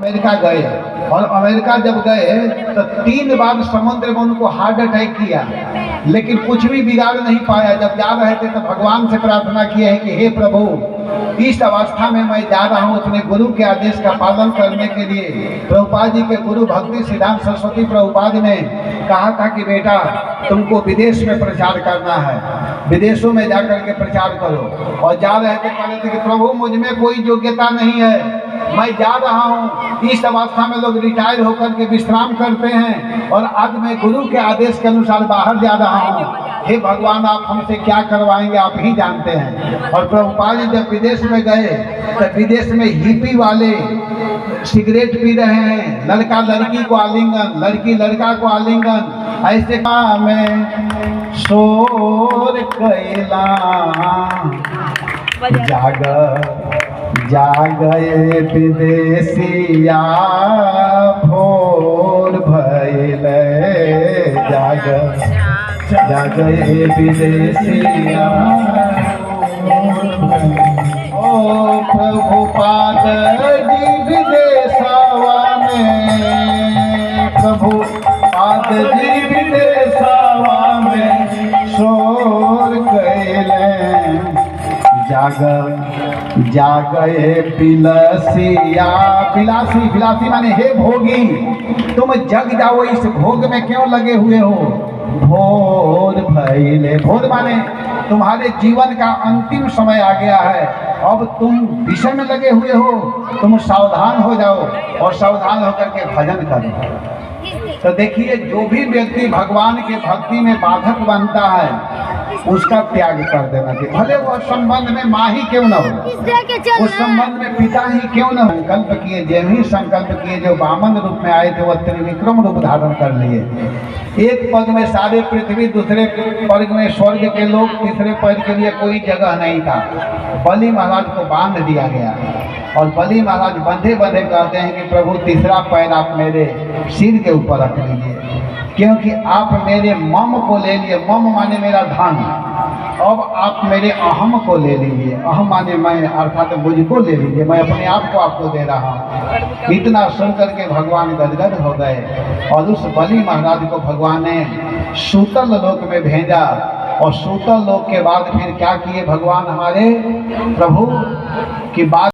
America गए, और America जब गए तो 3 बार समुद्र में उनको हार्ट अटैक किया, लेकिन कुछ भी बिगाड़ नहीं पाया। जब जा रहे थे तो भगवान से प्रार्थना किए हैं कि हे प्रभु, इस अवस्था में मैं जा रहा हूँ अपने गुरु के आदेश का पालन करने के लिए। प्रभुपाद जी के गुरु भक्ति सिद्धांत सरस्वती प्रभुपाद ने कहा था कि बेटा तुमको विदेश में प्रचार करना है, विदेशों में जाकर के प्रचार करो। और जा रहे थे, कहते थे कि प्रभु मुझ में कोई योग्यता नहीं है, मैं जा रहा हूँ। इस अवस्था में लोग रिटायर होकर के विश्राम करते हैं, और आज मैं गुरु के आदेश के अनुसार बाहर जा रहा हूँ। हे भगवान, आप हमसे क्या करवाएंगे आप ही जानते हैं। और प्रभुपाद जी जब विदेश में गए तो विदेश में हिप्पी वाले सिगरेट पी रहे हैं, लड़का लड़की को आलिंगन, लड़की लड़का को आलिंगन, ऐसे में शोर कैला जागे विदेशिया भोर भइले, जागे विदेशिया। ओ प्रभुपाद जी विदेशवा में, प्रभुपाद जी विदेशवा में शोर कैले, जागे पिलसिया। पिलासी, पिलासी माने हे भोगी, तुम जग जाओ, इस भोग में क्यों लगे हुए हो। भोर भइले, भोर माने तुम्हारे जीवन का अंतिम समय आ गया है, अब तुम विषय में लगे हुए हो, तुम सावधान हो जाओ और सावधान होकर के भजन करो। तो देखिए, जो भी व्यक्ति भगवान के भक्ति में बाधक बनता है उसका त्याग कर देना चाहिए, भले वो संबंध में माँ ही क्यों न हो, उस संबंध में पिता ही क्यों न हो। संकल्प किए, जैन ही संकल्प किए, जो वामन रूप में आए थे वह त्रिविक्रम रूप धारण कर लिए। एक पग में सारे पृथ्वी, दूसरे पग में स्वर्ग के लोग, तीसरे पग के लिए कोई जगह नहीं था। बलि महाराज को बांध दिया गया, और बलि महाराज बंधे बंधे कहते हैं कि प्रभु तीसरा पैर आप मेरे सिर के ऊपर रख लीजिए, क्योंकि आप मेरे मम को ले लिए, मम माने मेरा धन, अब आप मेरे अहम को ले लीजिए, अहम माने मैं, अर्थात मुझको ले लीजिए, मैं अपने आप को आपको दे रहा हूँ। इतना सुन करके भगवान गदगद हो गए, और उस बलि महाराज को भगवान ने सूतल लोक में भेजा। और सूतल लोक के बाद फिर क्या किए भगवान हमारे प्रभु की बात